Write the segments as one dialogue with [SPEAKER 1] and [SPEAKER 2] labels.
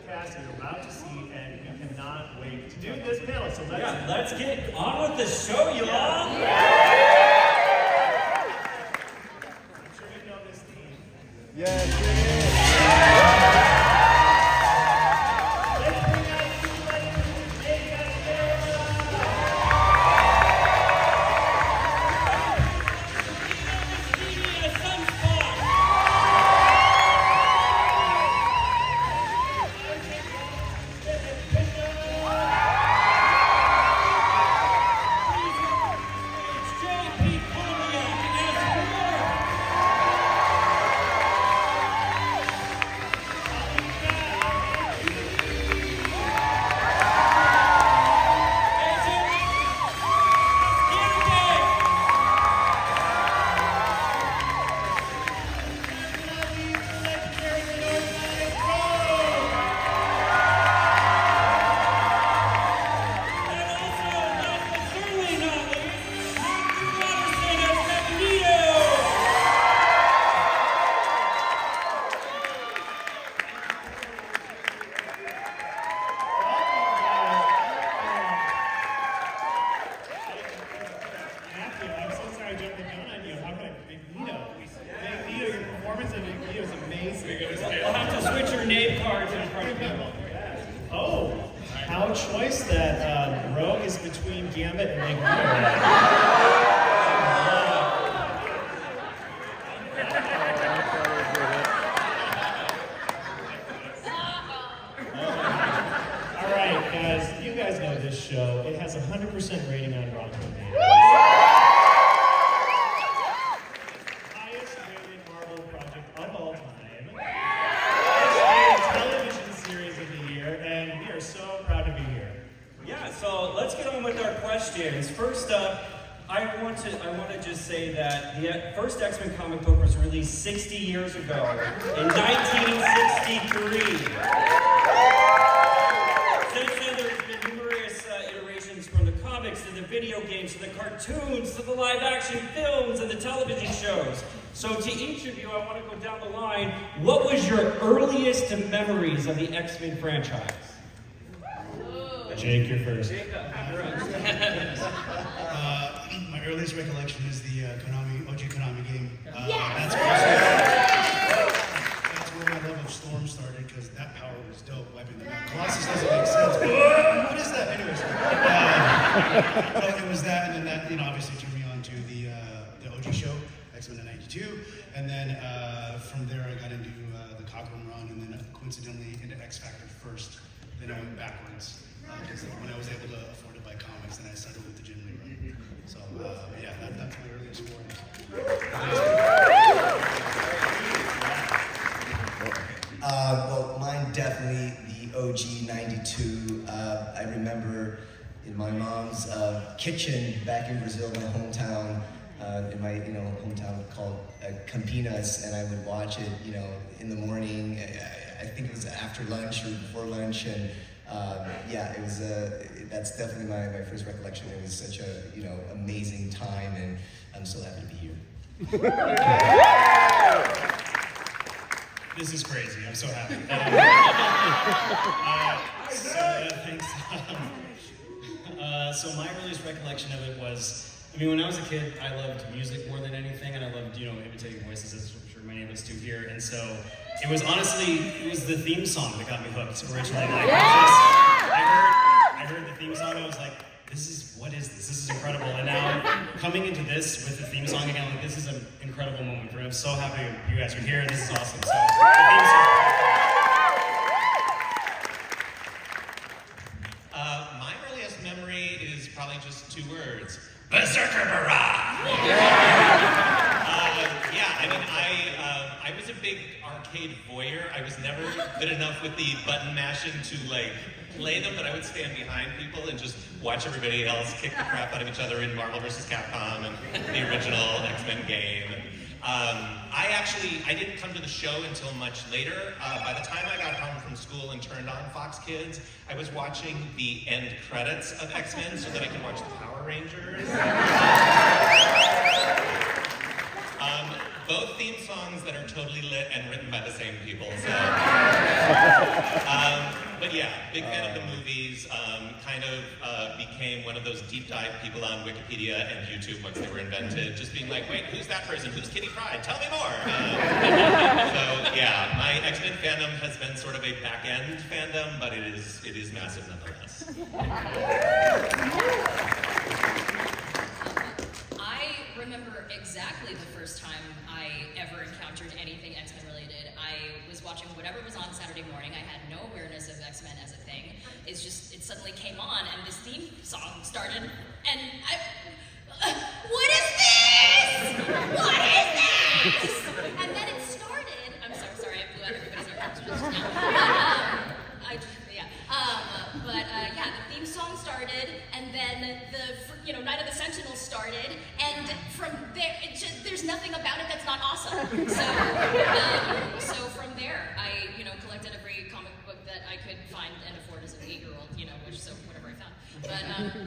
[SPEAKER 1] cast that you're about to see, and we cannot wait to do this panel. So
[SPEAKER 2] let's get on with the show, y'all.
[SPEAKER 1] I'm sure you know this theme.
[SPEAKER 3] Yes.
[SPEAKER 1] Let's bring out two legends today, guys.
[SPEAKER 2] We'll have to switch your name cards in front of people.
[SPEAKER 1] Oh, how choice that Rogue is between Gambit and Magneto. All right, guys, you guys know this show. It has 100% rating on Rotten Tomatoes. Highest rated Marvel project of all time. Television series of the year, and we are so proud to be here.
[SPEAKER 2] Yeah, so let's get on with our questions. First up, I want to just say that the first X-Men comic book was released 60 years ago in 1963. Since then, there's been numerous iterations from the comics to the video games to the cartoons to the live-action films and the television shows. So to each of you, I want to go down the line. What was your earliest memories of the X-Men franchise?
[SPEAKER 1] Jake, you're first.
[SPEAKER 4] My earliest recollection is the OG Konami game.
[SPEAKER 5] Yes!
[SPEAKER 4] That's where my love of Storm started, because that power was dope, wiping them out. Colossus doesn't make sense. What is that? Anyways, but it was that, and then that, obviously turned me on to the OG show, X-Men in '92, and then from there I got into the Cochrane run, and then coincidentally into X Factor first. Then I went backwards. Because when I was able to afford to buy comics, then I settled with the Jim Lee run. So, yeah, that's my earliest story.
[SPEAKER 5] Well, mine definitely the OG '92. I remember in my mom's kitchen back in Brazil, my hometown, in my hometown called Campinas, and I would watch it, in the morning. I think it was after lunch or before lunch, and yeah, it was. That's definitely my first recollection. It was such a amazing time, and I'm so happy to be here.
[SPEAKER 4] This is crazy. I'm so happy. Thanks. So my earliest recollection of it was, when I was a kid, I loved music more than anything, and I loved, imitating voices, as I'm sure many of us do here. And so it was the theme song that got me hooked originally. Like, I heard the theme song, and I was like, what is this? This is incredible. And now coming into this with the theme song again, like, this is an incredible moment for me. I'm so happy you guys are here. This is awesome. So, the theme song.
[SPEAKER 6] My earliest memory is probably just two words: Berserker Barrage! I was a big arcade voyeur. I was never good enough with the button mashing to play them, but I would stand behind people and just watch everybody else kick the crap out of each other in Marvel vs. Capcom and the original X-Men game. I didn't come to the show until much later. By the time I got home from school and turned on Fox Kids, I was watching the end credits of X-Men so that I could watch the Power Rangers. both theme songs that are totally lit and written by the same people. So, but yeah, big fan of the movies. Kind of became one of those deep dive people on Wikipedia and YouTube once they were invented. Just being like, wait, who's that person? Who's Kitty Pryde? Tell me more. So yeah, my X-Men fandom has been sort of a back-end fandom, but it is massive nonetheless.
[SPEAKER 3] I remember exactly the first time I ever encountered anything X-Men related. I was watching whatever was on Saturday morning. I had no awareness of X-Men as a thing. It suddenly came on, and this theme song started, and what is this? What is this? And then it started. I'm sorry, I blew out everybody's earphones just now. Yeah, the theme song started, and then the Night of the Sentinels started, and from there, there's nothing about it that's not awesome. So from there, I collected every comic book that I could find and afford as an 8-year-old, whatever I found. But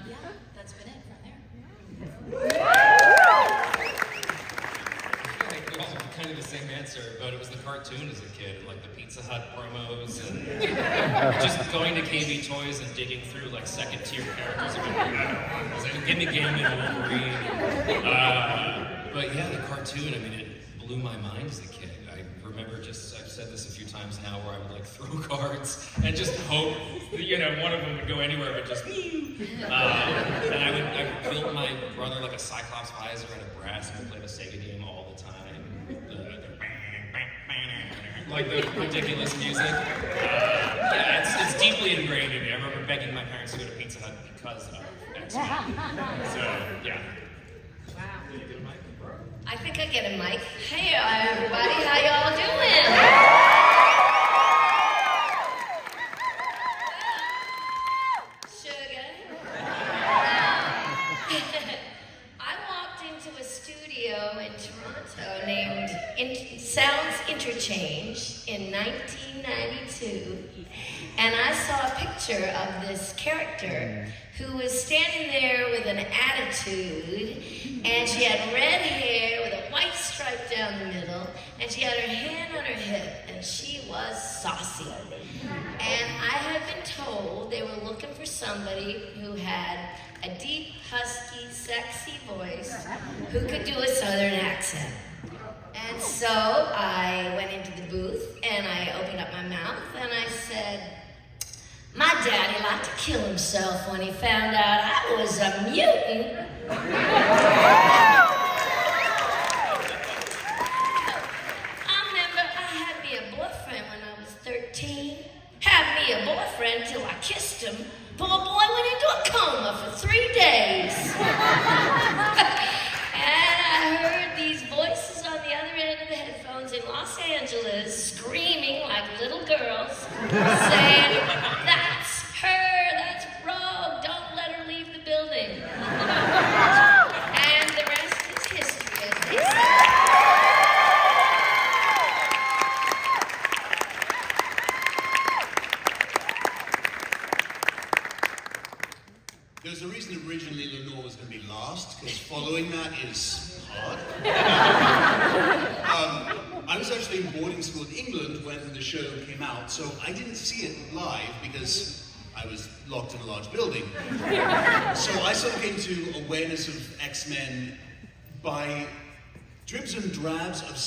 [SPEAKER 3] yeah, that's been it from there.
[SPEAKER 7] I think we all have kind of the same answer, but it was the cartoon as a kid, like the Pizza Hut promos, and just going to KB Toys and digging through like second-tier characters. Give me Gambit and Wolverine. But yeah, the cartoon, I mean, it blew my mind as a kid. I remember I've said this a few times now, where I would like throw cards and just hope, one of them would go anywhere, but just, and I would build my brother like a Cyclops visor and a brass, and we'd play the Sega game all the time. Like the ridiculous music. Yeah, it's deeply ingrained in me. I remember begging my parents to go to Pizza Hut because of X-Men. So, yeah.
[SPEAKER 8] Wow.
[SPEAKER 7] Did you get a mic?
[SPEAKER 8] I think I get a mic. Hey everybody, how y'all doing? Sugar. I walked into a studio in Toronto named Sounds Interchange in 1992, and I saw a picture of this character who was standing there with an attitude, and she had red hair with a white stripe down the middle, and she had her hand on her hip, and she was saucy. And I had been told they were looking for somebody who had a deep, husky, sexy voice who could do a southern accent. And so I went into the booth, and I opened up my mouth, and I said, my daddy liked to kill himself when he found out I was a mutant. I remember I had me a boyfriend when I was 13. Had me a boyfriend till I kissed him. Poor boy went into a coma for 3 days. And I heard these voices on the other end of the headphones in Los Angeles screaming like little girls, saying, that's her, that's Rogue, don't let her leave the building. And the rest is history, as they say.
[SPEAKER 4] There's a reason originally Lenore was going to be last, because following that is hard. I was actually in boarding school in England when the show came out, so I didn't see it live because I was locked in a large building. So I sort of came to awareness of X-Men by dribs and drabs of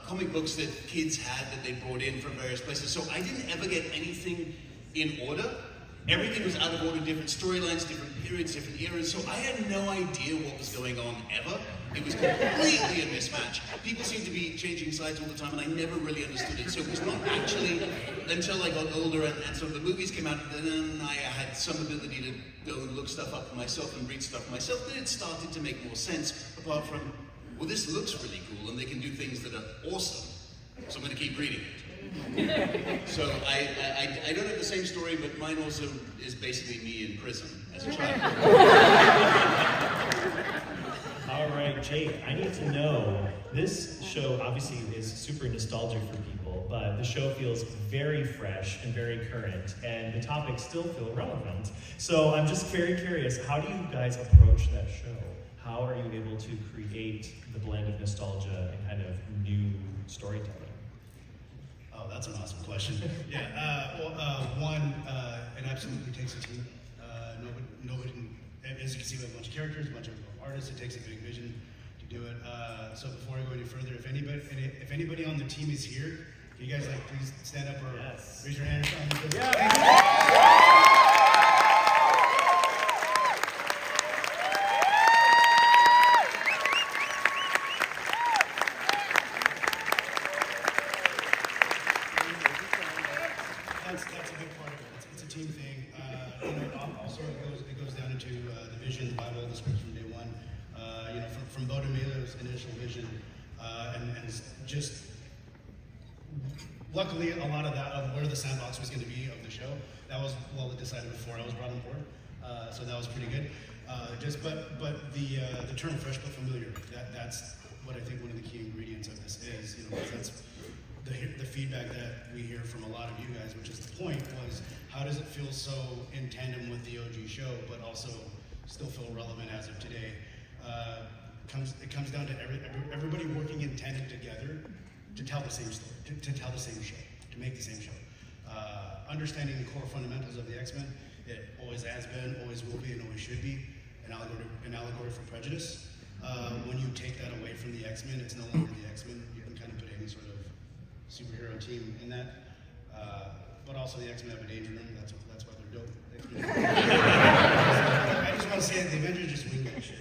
[SPEAKER 4] comic books that kids had that they brought in from various places. So I didn't ever get anything in order. Everything was out of order, different storylines, different periods, different eras, so I had no idea what was going on ever. It was completely a mismatch. People seemed to be changing sides all the time, and I never really understood it. So it was not actually until I got older and some of the movies came out, and then I had some ability to go and look stuff up for myself and read stuff for myself, that it started to make more sense, apart from, well, this looks really cool, and they can do things that are awesome, so I'm going to keep reading it. So I don't have the same story, but mine also is basically me in prison as a child.
[SPEAKER 1] All right, Jake, I need to know, this show obviously is super nostalgic for people, but the show feels very fresh and very current, and the topics still feel relevant. So I'm just very curious, how do you guys approach that show? how are you able to create the blend of nostalgia and kind of new storytelling?
[SPEAKER 4] Oh, that's an awesome question. One, it absolutely takes a team. Nobody can, as you can see, we have a bunch of characters, a bunch of artists. It takes a big vision to do it. So before I go any further, if anybody on the team is here, can you guys please stand up or raise your hand or something? That's a big part of it. It's a team thing. Also it goes down into the vision, the Bible, the scripts from day one. From Bo DeMille's initial vision, and just luckily a lot of that of where the sandbox was going to be of the show, that was well decided before I was brought on board. So that was pretty good. But the term fresh but familiar, that's what I think one of the key ingredients of this is. Because that's the feedback that we hear from a lot of you guys, which is the point, was how does it feel so in tandem with the OG show, but also still feel relevant as of today? It comes down to everybody working in tandem together to tell the same story, to tell the same show, to make the same show. Understanding the core fundamentals of the X-Men, it always has been, always will be, and always should be an allegory for prejudice. When you take that away from the X-Men, it's no longer the X-Men. You can kind of put any sort of superhero team in that. But also the X-Men have a danger room. That's why they're dope. I just want to say it, the Avengers just wing that shit.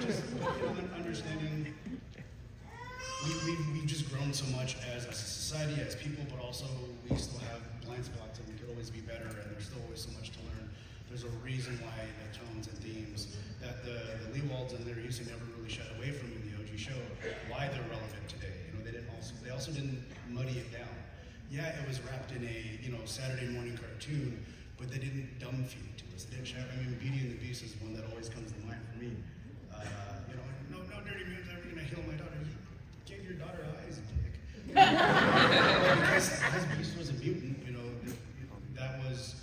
[SPEAKER 4] Just understanding we've just grown so much as a society, as people, but also we still have blind spots and we could always be better, and there's still always so much to learn. There's a reason why the tones and themes that the Leewalds and their use never really shied away from in the OG show, why they're relevant today. They also didn't muddy it down. Yeah, it was wrapped in a Saturday morning cartoon, but they didn't dumb feed it to us. They didn't shout. Beauty and the Beast is one that always comes to mind for me. No dirty man's ever gonna heal my daughter. Give your daughter eyes, dick. because Beast was a mutant, that was,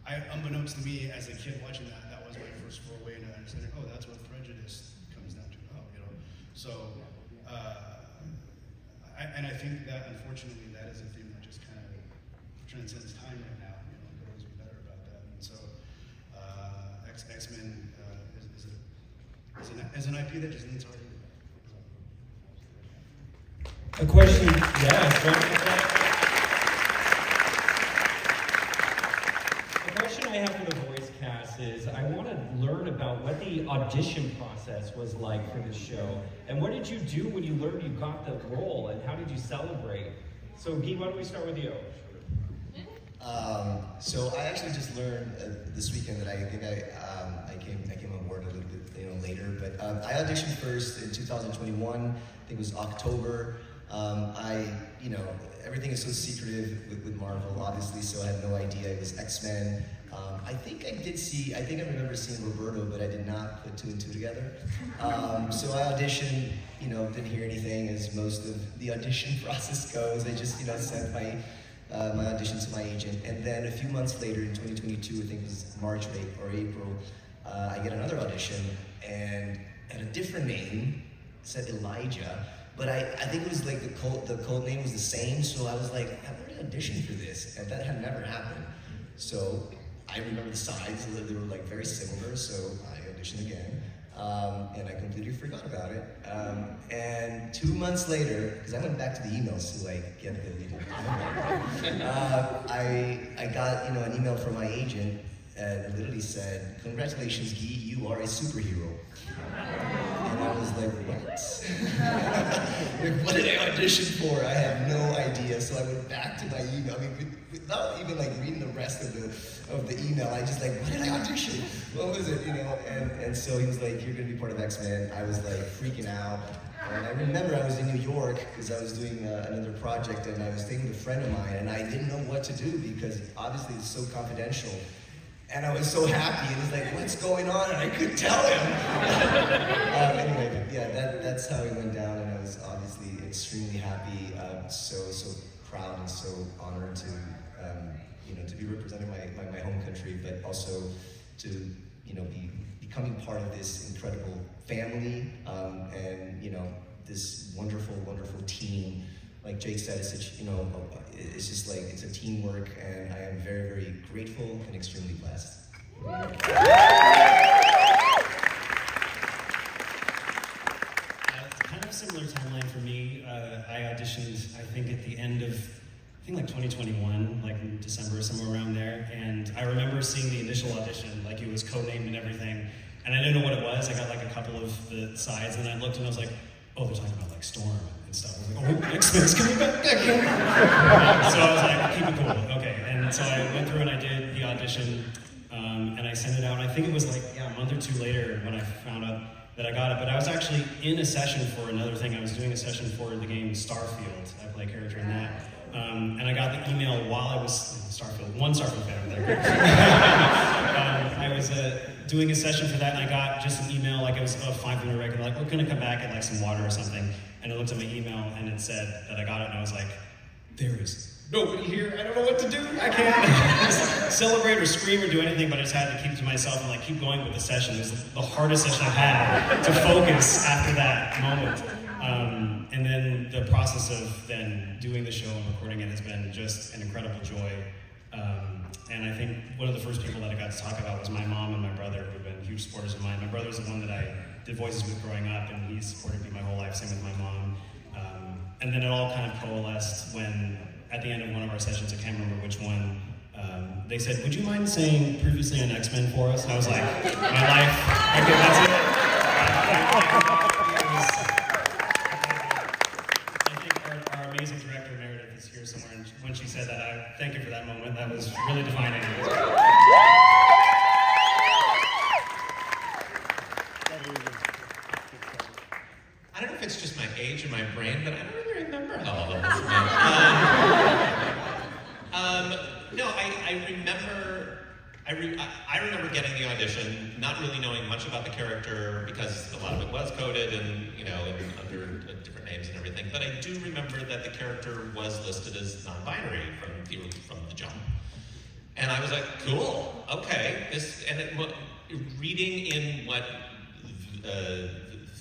[SPEAKER 4] unbeknownst to me as a kid watching that was my first foray into understanding. Oh, that's what prejudice comes down to. So. And I think that, unfortunately, that is a theme that just kind of transcends time right now. We could always be better about that. And so, X-Men is an IP that just needs hard.
[SPEAKER 2] A question, The question I have for the voice cast is, I want to learn about what the audition process was like for this show, and what did you do when you learned you got the role, and how did you celebrate? So, Guy, why don't we start with you?
[SPEAKER 5] So I actually just learned this weekend that I think I came on board a little bit later, but I auditioned first in 2021. I think it was October. Everything is so secretive with Marvel, obviously, so I had no idea it was X-Men. I think I remember seeing Roberto, but I did not put two and two together. So I auditioned, didn't hear anything, as most of the audition process goes. I just, sent my audition to my agent. And then a few months later, in 2022, I think it was March or April, I get another audition, and a different name, said Elijah. But I think it was like the code name was the same, so I was like, I've already auditioned for this, and that had never happened. So I remember the sides, they were like very similar, so I auditioned again, and I completely forgot about it. And 2 months later, because I went back to the emails to get the I got an email from my agent, and it literally said, "Congratulations, Guy, you are a superhero." And I was like, what? What did I audition for? I have no idea. So I went back to my email. Without even reading the rest of the email, I just what did I audition? What was it? And so he was like, you're gonna be part of X-Men. I was freaking out. And I remember I was in New York because I was doing another project, and I was staying with a friend of mine, and I didn't know what to do because obviously it's so confidential. And I was so happy, and he was like, what's going on? And I couldn't tell him. Anyway, yeah, that's how it went down, and I was obviously extremely happy, so proud and so honored to be representing my home country, but also to becoming part of this incredible family, and this wonderful, wonderful team. Like Jake said, it's it's just like it's a teamwork, and I am very, very grateful and extremely blessed.
[SPEAKER 1] Kind of similar timeline for me. I auditioned, I think, at the end of, like 2021, like in December, somewhere around there. And I remember seeing the initial audition, like it was codenamed and everything. And I didn't know what it was. I got like a couple of the sides, and I looked and I was like, oh, they're talking about like Storm and stuff. I was like, oh, X-Men's coming back. So I was like, keep it cool, okay. And so I went through and I did the audition, and I sent it out. I think it was like, a month or two later when I found out that I got it. But I was actually in a session for another thing. I was doing a session for the game Starfield. I play a character in that. And I got the email while I was Starfield, one Starfield fan over there. I was doing a session for that, and I got just an email, like it was a 5-minute rec, like, we're gonna come back and like some water or something. And I looked at my email, and it said that I got it, and I was like, there is nobody here, I don't know what to do, I can't celebrate or scream or do anything, but I just had to keep to myself and like keep going with the session. It was the hardest session I've had to focus after that moment. And then the process of then doing the show and recording it has been just an incredible joy. And I think one of the first people that I got to talk about was my mom and my brother, who've been huge supporters of mine. My brother's the one that I did voices with growing up, and he's supported me my whole life, same with my mom. And then it all kind of coalesced when, at the end of one of our sessions, I can't remember which one, they said, would you mind saying previously on X-Men for us? And I was like, my life, okay, that's it. Our amazing director, Meredith, is here somewhere, and when she said that, I thank you for that moment. That was really defining.
[SPEAKER 6] I don't know if it's just my age or my brain, but I don't really remember all of this. No, I remember getting the audition, not really knowing much about the character because a lot of it was coded and under different names and everything. But I do remember that the character was listed as non-binary from the jump, and I was like, cool, okay. Reading in what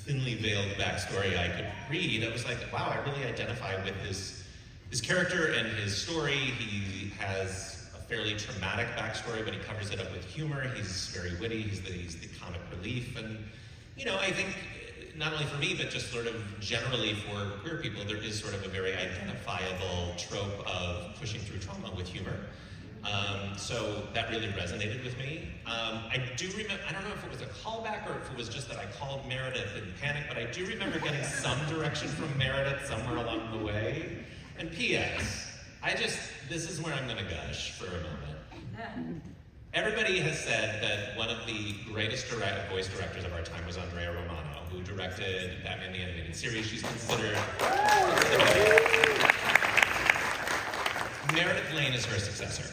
[SPEAKER 6] thinly veiled backstory I could read, I was like, wow, I really identify with his character and his story. He has a fairly traumatic backstory, but he covers it up with humor. He's very witty. He's the comic relief, and I think not only for me, but just sort of generally for queer people, there is sort of a very identifiable trope of pushing through trauma with humor. So that really resonated with me. I do remember, I don't know if it was a callback or if it was just that I called Meredith in panic, but I do remember getting some direction from Meredith somewhere along the way. And P.S., this is where I'm gonna gush for a moment. Everybody has said that one of the greatest voice directors of our time was Andrea Romano, who directed Batman the Animated Series. She's considered Meredith Lane is her successor.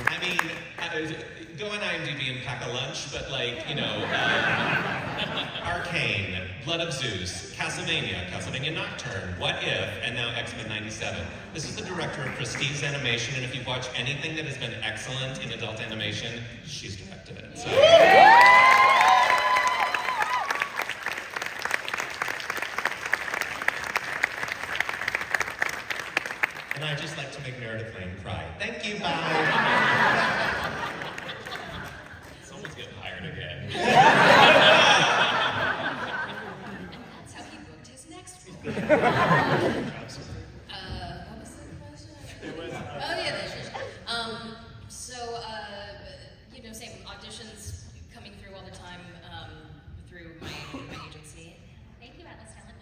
[SPEAKER 6] I mean, go on IMDb and pack a lunch, but Arcane, Blood of Zeus, Castlevania Nocturne, What If, and now X-Men 97. This is the director of Prestige Animation, and if you watch anything that has been excellent in adult animation, she's directed it. So. And I'd just like to make Meredith Lane cry. Thank you, bye. Someone's getting hired again.
[SPEAKER 3] That's how he booked his next one. What was the question? Oh yeah, that's just. Same auditions coming through all the time through my agency. Thank you, Atlas Talent.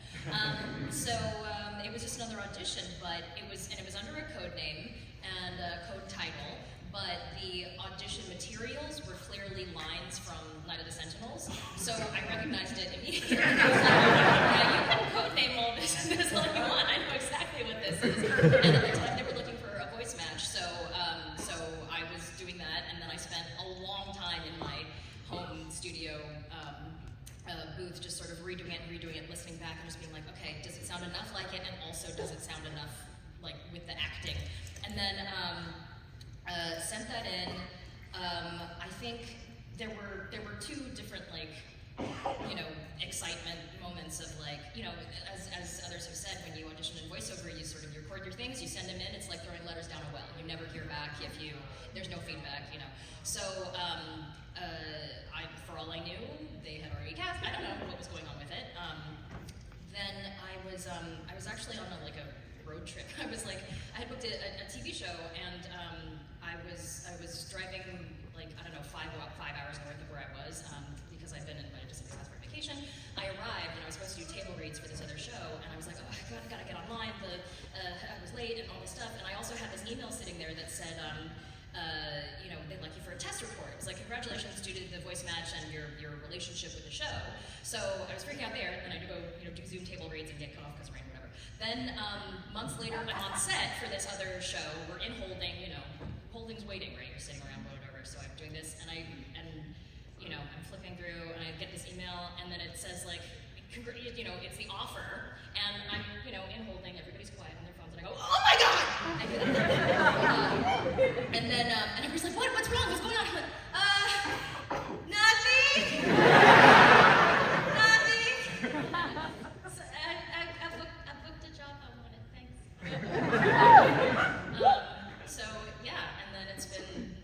[SPEAKER 3] It was just another audition, but it was under a code name and a code title. But the audition materials were clearly lines from Night of the Sentinels, so I recognized it immediately. I was like, yeah, you can code name all this all you want. I know exactly what this is. And at the time, they were looking for a voice match, so I was doing that, and then I spent a long time in my home studio booth, just sort of redoing it, listening back, and just being like, okay, does it sound enough like it, and also does it sound enough like with the acting? And then sent that in. I think there were two different excitement moments of as others have said, when you audition in voiceover, you sort of record your things, you send them in. It's like throwing letters down a well. You never hear back there's no feedback. So for all I knew, they had already cast. I don't know what was going on with it. Then I was actually on a road trip. I had booked a TV show, and I was driving 5 hours north of where I was because I'd been invited to some class for vacation. I arrived and I was supposed to do table reads for this other show, and I was like, oh, I gotta get online. I was late and all this stuff, and I also had this email sitting there that said, they'd like you for a test report. It was like, congratulations due to the voice match and your relationship with the show. So I was freaking out there, and I had to go do Zoom table reads and get cut off because rain or whatever. Then months later, I'm on set for this other show. We're in holding, holding's waiting, right? You're sitting around, whatever. So I'm doing this, and I'm flipping through, and I get this email, and then it says it's the offer, and I'm in holding. Everybody's quiet on their phones, and I go, oh my god! I do that. And then and everybody's like, what's wrong? What's going on? I'm like, nothing. Nothing. So I booked a job. I wanted. Thanks. So yeah, and then it's been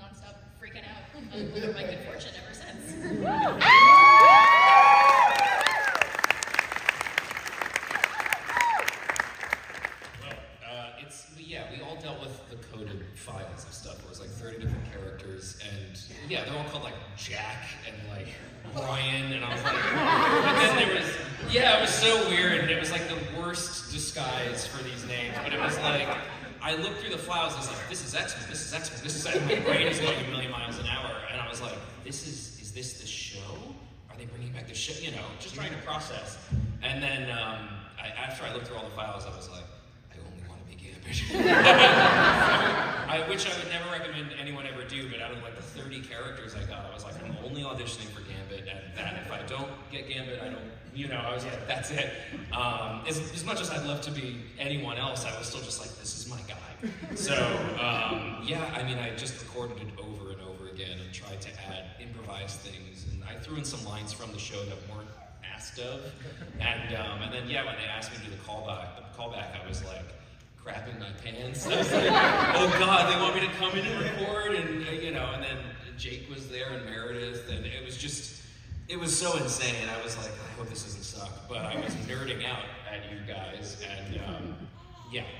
[SPEAKER 3] nonstop freaking out over my good fortune ever since.
[SPEAKER 7] We all dealt with the coded files of stuff where it was 30 different characters, and they're all called Jack and Brian, and I was but then there was, it was so weird, and it was the worst disguise for these names, but it was I looked through the files and I was like, this is X-Men, this is X-Men, this is X-Men. My brain is going a million miles an hour, and I was like, is this the show? Are they bringing back the show? Just trying to process. And then after I looked through all the files, I was like, I only want to be Gambit. Which I would never recommend anyone ever do, but out of the 30 characters I got, I was like, I'm only auditioning for Gambit, and that if I don't get Gambit, I don't, I was like, that's it. As much as I'd love to be anyone else, I was still just this is my guy. So, I just recorded it over and over again and tried to add improvised things, and I threw in some lines from the show that weren't asked of, and then, when they asked me to do the callback, I was crapping my pants. I was like, oh god, they want me to come in and record, and and then Jake was there and Meredith, and it was so insane. I was like, I hope this doesn't suck, but I was nerding out at you guys, and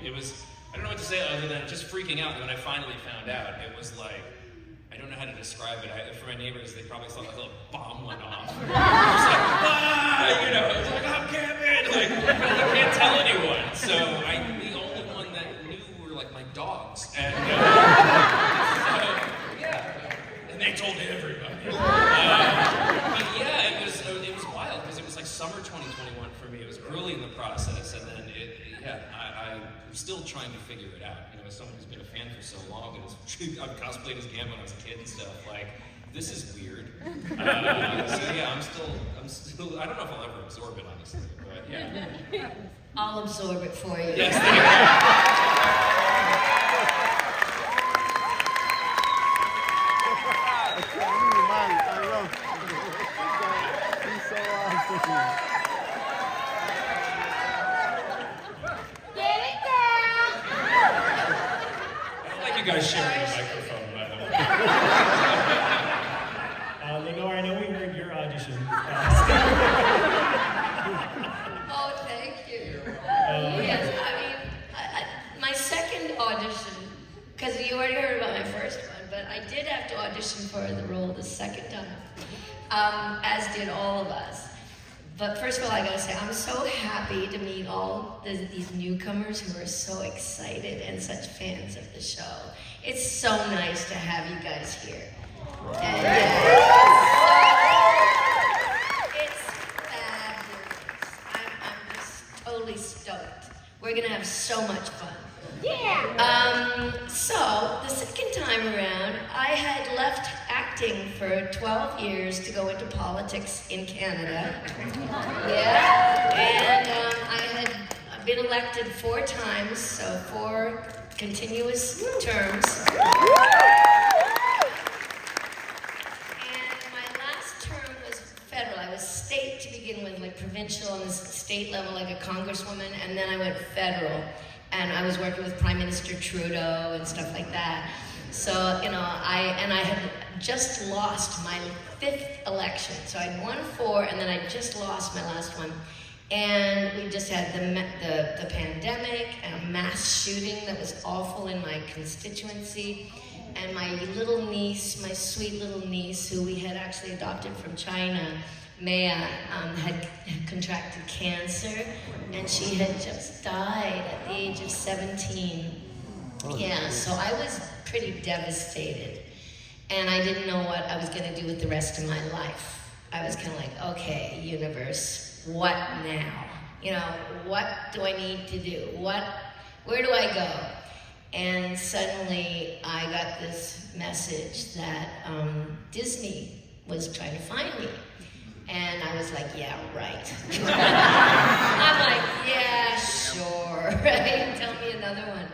[SPEAKER 7] it was, I don't know what to say other than just freaking out. And when I finally found out, it was I don't know how to describe it. For my neighbors, they probably thought a little bomb went off. It was it was I'm camping! You can't tell anyone. So the only one that knew were my dogs. And and they told everybody. But it was wild because it was summer 2021 for me. It was early in the process, and then I'm still trying to figure it out. As someone who's been a fan for so long, and I've cosplayed as Gambit when I was a kid and stuff. This is weird. I'm still. I don't know if I'll ever absorb it, honestly. But yeah.
[SPEAKER 8] I'll absorb it for you.
[SPEAKER 7] Yes, thank you. You guys sharing the microphone, by the way.
[SPEAKER 1] Lenore, I know we heard your audition.
[SPEAKER 8] Oh, thank you. Yes, my second audition, because you already heard about my first one, but I did have to audition for the role the second time, as did all of us. But first of all, I gotta say, I'm so happy to meet all these newcomers who are so excited and such fans of the show. It's so nice to have you guys here. And, it's fabulous. I'm just totally stoked. We're gonna have so much fun. Yeah. So the second time around, I had left acting for 12 years to go into politics in Canada. Yeah, and I had been elected 4 times, so 4 continuous terms. And my last term was federal. I was state to begin with, like provincial on the state level, like a congresswoman, and then I went federal. And I was working with Prime Minister Trudeau and stuff like that. So, you know, I had just lost my 5th election. So I'd won 4, and then I just lost my last one. And we just had the pandemic and a mass shooting that was awful in my constituency. And my little niece, my sweet little niece, who we had actually adopted from China, Maya, had contracted cancer, and she had just died at the age of 17. Yeah, so I was pretty devastated, and I didn't know what I was going to do with the rest of my life. I was kind of like, okay, universe, what now? You know, what do I need to do? Where do I go? And suddenly I got this message that Disney was trying to find me. And I was like, yeah, right. I'm like, yeah, sure, right? Tell me another one.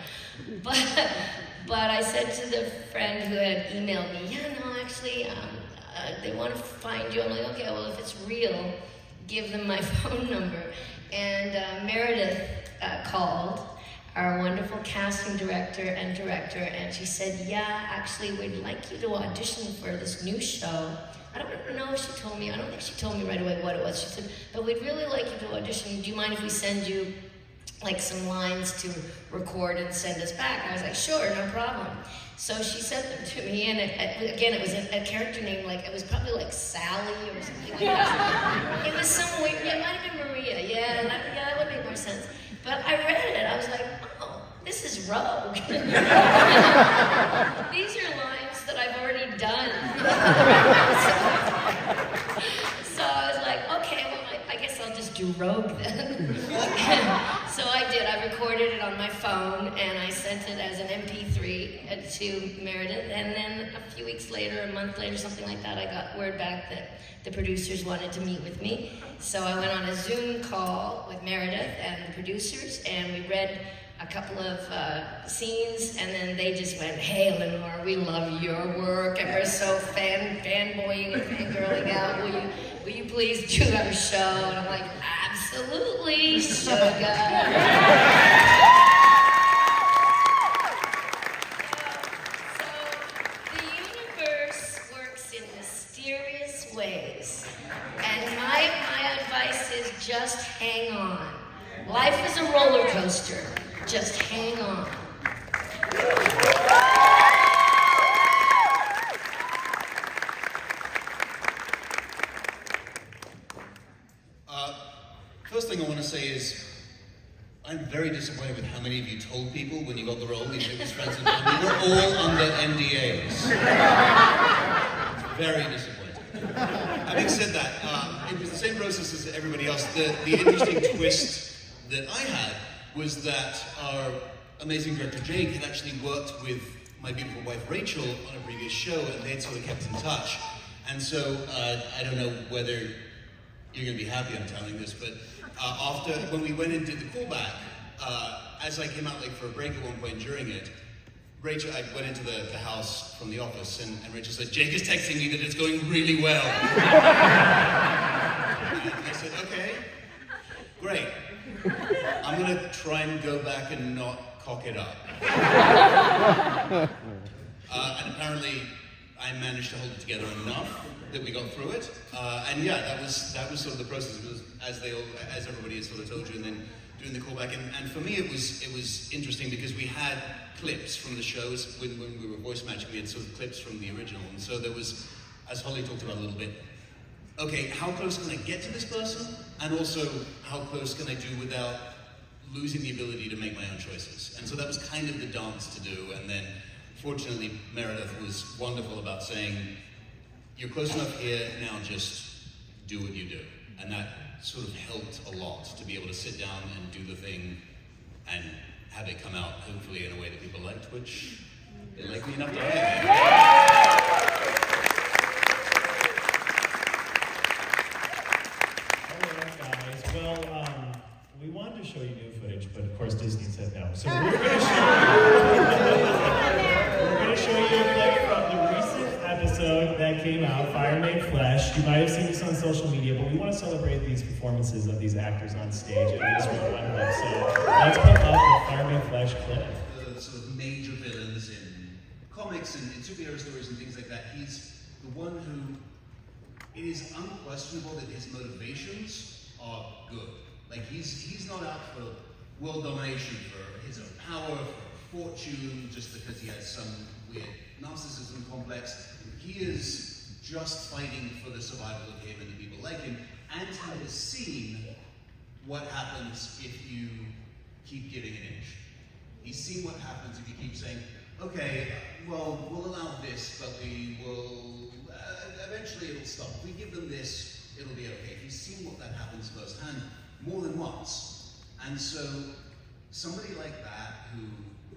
[SPEAKER 8] But I said to the friend who had emailed me, yeah, no, actually, they want to find you. I'm like, okay, well, if it's real, give them my phone number. And Meredith called, our wonderful casting director, and she said, yeah, actually, we'd like you to audition for this new show. I don't know if she told me, I don't think she told me right away what it was. She said, but we'd really like you to audition. Do you mind if we send you like some lines to record and send us back? And I was like, sure, no problem. So she sent them to me, and again, it was a character name, like, it was probably like Sally or something like that. It was some weird, yeah, it might have been Maria, yeah, that would make more sense. But I read it, I was like, oh, this is rogue. These are lines that I've already done. So I was like, okay, well, I guess I'll just do rogue then. So I did. I recorded it on my phone, and I sent it as an MP3 to Meredith. And then a few weeks later, a month later, something like that, I got word back that the producers wanted to meet with me. So I went on a Zoom call with Meredith and the producers, and we read a couple of scenes, and then they just went, hey, Lenore, we love your work, and we're so fanboying and fangirling out. Will you please do our show? And I'm like, absolutely, sugar. So the universe works in mysterious ways, and my advice is just hang on. Life is a roller coaster. Just hang on.
[SPEAKER 4] First thing I want to say is, I'm very disappointed with how many of you told people when you got the role, these biggest friends and family. We're all under NDAs. Very disappointing. Having said that, it was the same process as everybody else. The interesting twist that I had was that our amazing director Jake had actually worked with my beautiful wife Rachel on a previous show, and they had sort of kept in touch. And so I don't know whether you're going to be happy I'm telling this, but when we went and did the callback, as I came out like for a break at one point during it, Rachel, I went into the house from the office, and Rachel said, Jake is texting me that it's going really well. And I said, okay, great. I'm going to try and go back and not cock it up. And apparently, I managed to hold it together enough that we got through it. And yeah, that was sort of the process. It was as everybody has sort of told you, and then doing the callback. And for me, it was interesting because we had clips from the shows when we were voice matching. We had sort of clips from the original, and so there was, as Holly talked about a little bit. Okay, how close can I get to this person? And also, how close can I do without losing the ability to make my own choices? And so that was kind of the dance to do. And then, fortunately, Meredith was wonderful about saying, you're close enough here, now just do what you do. And that sort of helped a lot to be able to sit down and do the thing and have it come out, hopefully, in a way that people liked, which they liked me enough to have.
[SPEAKER 1] that came out, Fire Made Flesh. You might have seen this on social media, but we want to celebrate these performances of these actors on stage at least with one of them. So let's put up the Fire Made Flesh clip.
[SPEAKER 9] The sort of major villains in comics and in superhero stories and things like that, he's the one who, it is unquestionable that his motivations are good. Like he's not out for world domination, for his own power, for fortune, just because he has some weird narcissism complex. He is just fighting for the survival of him and the people like him, and he has seen what happens if you keep giving an inch. He's seen what happens if you keep saying, okay, well, we'll allow this, but we will, eventually it'll stop. If we give them this, it'll be okay. He's seen what that happens firsthand more than once. And so, somebody like that who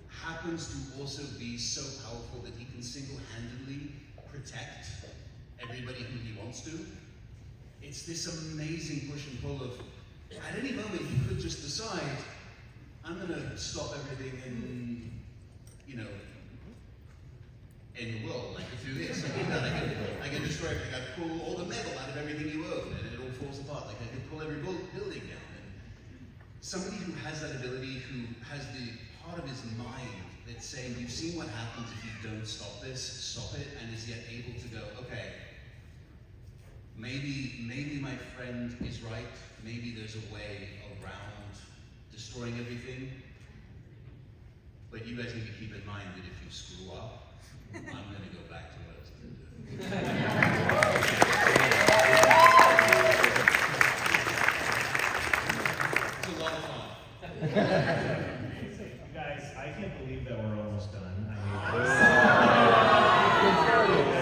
[SPEAKER 9] happens to also be so powerful that he can single-handedly protect everybody who he wants to, it's this amazing push and pull of, at any moment he could just decide, I'm gonna stop everything in, you know, in the world. I could do this, I could do that, I can destroy everything, I pull all the metal out of everything you own, and it all falls apart. Like I could pull every building down. And somebody who has that ability, who has the part of his mind that's saying, you've seen what happens if you don't stop this, stop it, and is yet able to go, okay, maybe my friend is right, maybe there's a way around destroying everything, but you guys need to keep in mind that if you screw up, I'm going to go back to what I was going to do. It's a lot of fun.
[SPEAKER 1] Guys, I can't believe that we're almost done. I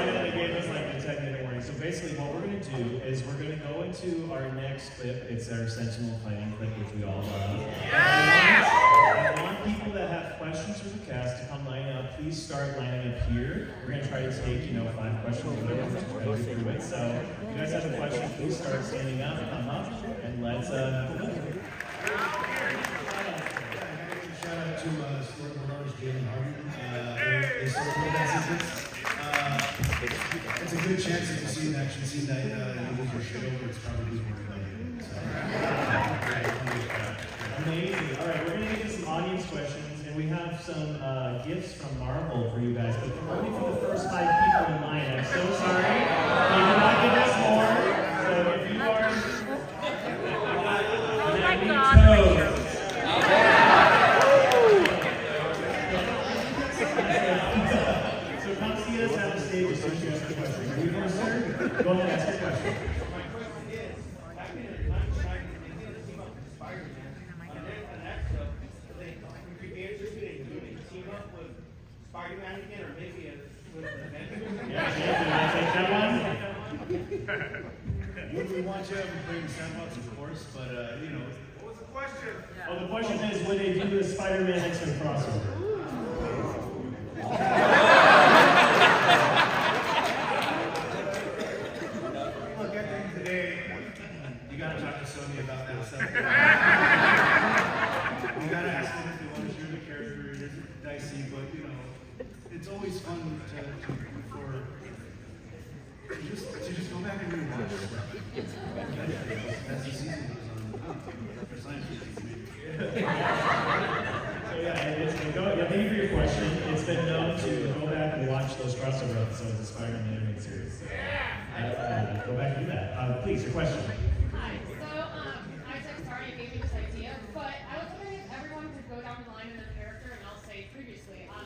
[SPEAKER 1] know they gave us like the 10-minute warning. So basically what we're going to do is we're going to go into our next clip. It's our Sentinel fighting clip, which we all love. I want people that have questions for the cast to come line up. Please start lining up here. We're going to try to take, 5 questions or whatever to go through it. So if you guys have a question, please start standing up, come up, and let's
[SPEAKER 4] Shout out to Stuart Monroe's Jalen Harden. They supported that season. It's a good chance if you see an action scene that you lose your shit over, it's probably who's worried about you. So,
[SPEAKER 1] amazing. All right, we're going to get into some audience questions, and we have some gifts from Marvel for you guys, but only for the first 5 people in line. I'm so sorry. They did not give us more. So if you are... Oh my God. So come see us at the stage as soon as you ask a question. Are you first, sir? Go ahead and ask your question.
[SPEAKER 10] Spider-Man again, or maybe with the Avengers?
[SPEAKER 1] Yeah, can I take that one?
[SPEAKER 4] would we want you to bring sandbox, of course, but
[SPEAKER 10] What was the question?
[SPEAKER 1] Oh, the question is, would they do the Spider-Man X-Men crossover?
[SPEAKER 4] Look, at the end of the day, you gotta talk to Sony about that stuff. You gotta ask them if they want to share the character. It is dicey, but it's always fun to just go back and rewatch stuff. As the season goes on. For science fiction, maybe.
[SPEAKER 1] So yeah, thank you for your question. It's been known to go back and watch those crossover episodes of Spider-Man animated series. Go back and do that. Please, your question.
[SPEAKER 11] Hi. So, Isaac, sorry you gave me this idea, but I was wondering if everyone could go down the line in their character and I'll say previously on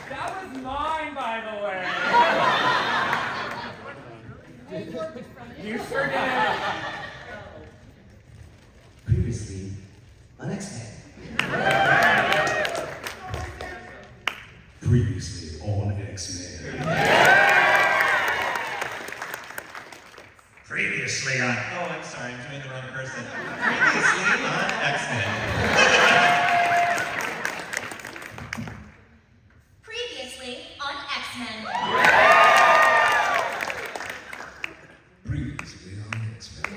[SPEAKER 2] That was mine, by the way. You sure did.
[SPEAKER 5] Previously on X-Men.
[SPEAKER 4] Previously on X-Men.
[SPEAKER 6] Previously on... Oh, I'm sorry, I'm doing the wrong person. Previously on X-Men.
[SPEAKER 3] Previously on X-Men.
[SPEAKER 4] Previously on X-Men.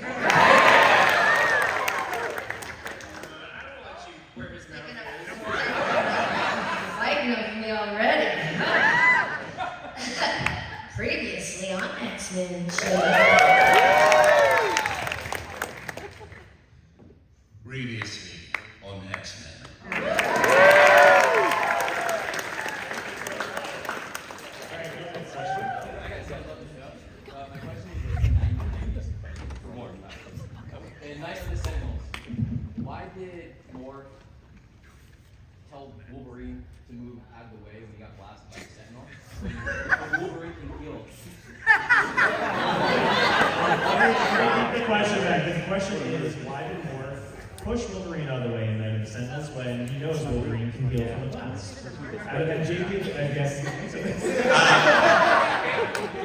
[SPEAKER 8] Fighting over me already. X-Men show.
[SPEAKER 9] Previously on X-Men.
[SPEAKER 12] In Night of the Sentinels, why did Mork tell Wolverine to move out of the way when he got blasted by the Sentinel? When Wolverine can heal.
[SPEAKER 1] The question is, why did Morph push Wolverine out of the way in Night of the Sentinels when he knows Wolverine can heal from the blast? And JP, I guess,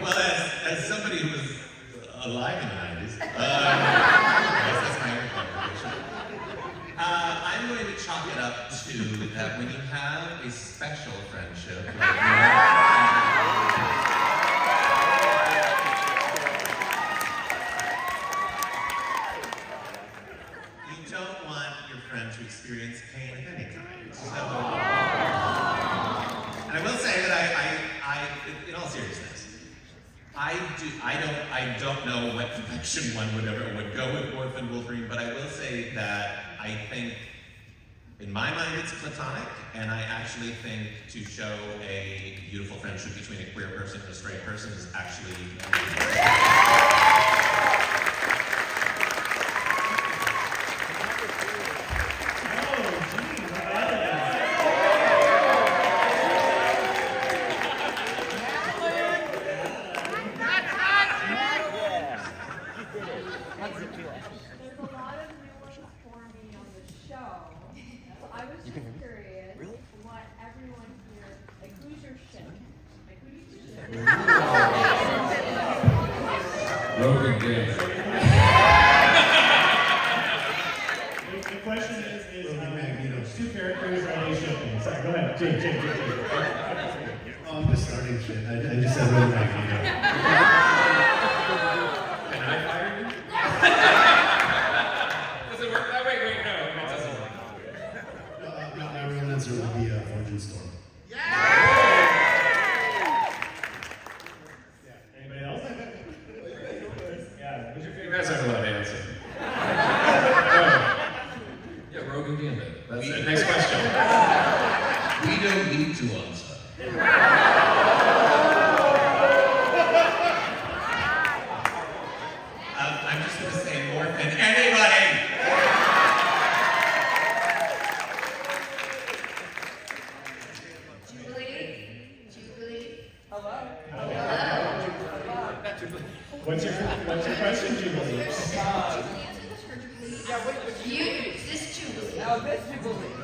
[SPEAKER 6] Well, as somebody who was alive in the 90s, I guess that's my own contribution. I'm going to chalk it up to that when you have a special friendship, you don't want your friend to experience pain of any kind. So, and I will say that in all seriousness, I don't know what direction one would go with Morph and Wolverine, but I will say that I think, in my mind, it's platonic, and I actually think to show a beautiful friendship between a queer person and a straight person is actually.
[SPEAKER 11] There's a lot of new ones for me on the show. So I was just curious what everyone here, like who's your ship? Like who do you ship?
[SPEAKER 7] Rogan Game.
[SPEAKER 1] the question is two characters are they shipping? Sorry, go ahead, Jake.
[SPEAKER 4] Oh, I'm just starting shit. I just said Rogue Magneto.
[SPEAKER 7] Can I fire you? Does it work that way? Wait, no, it doesn't work.
[SPEAKER 4] My real answer would be Fortune Storm.
[SPEAKER 1] Anybody else? Yeah, who's your
[SPEAKER 7] You
[SPEAKER 1] favorite?
[SPEAKER 7] guys aren't allowed to answer. Yeah, Rogan Gambit. That's it. Next question.
[SPEAKER 9] We don't need to answer.
[SPEAKER 6] I'm just going to say Morph than anybody.
[SPEAKER 8] Jubilee.
[SPEAKER 11] Hello.
[SPEAKER 1] What's your question, Jubilee?
[SPEAKER 8] This Jubilee.
[SPEAKER 11] Oh, this Jubilee.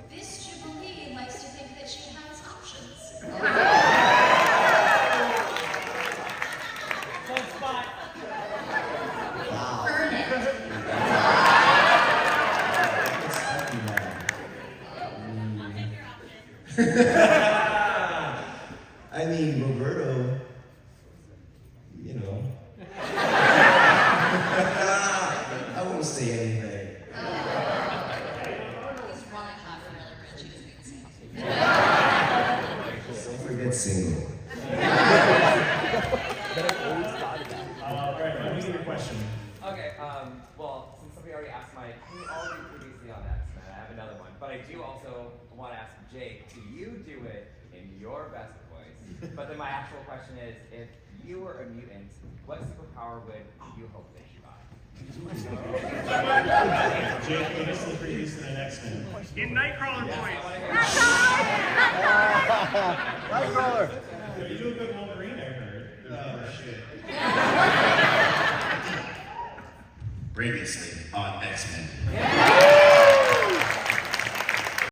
[SPEAKER 3] This Jubilee likes to think that she has options.
[SPEAKER 11] Full spot.
[SPEAKER 5] Wow.
[SPEAKER 3] Earn it.
[SPEAKER 5] I mean, Roberto, you know. I won't say anything.
[SPEAKER 3] He's running hot for really rich. He doesn't even say.
[SPEAKER 5] Don't forget single.
[SPEAKER 1] Alright, let me get your question.
[SPEAKER 12] Okay, well, since somebody already asked my, we already previously on X-Men, I have another one. But I do also want to ask Jake, do you do it in your best voice? But then my actual question is, if you were a mutant, what superpower would you hope that you got?
[SPEAKER 1] Jake, give us the previews to the next one.
[SPEAKER 10] In Nightcrawler voice.
[SPEAKER 1] You do a good Wolverine, I heard.
[SPEAKER 4] Oh, shit. Previously on X-Men.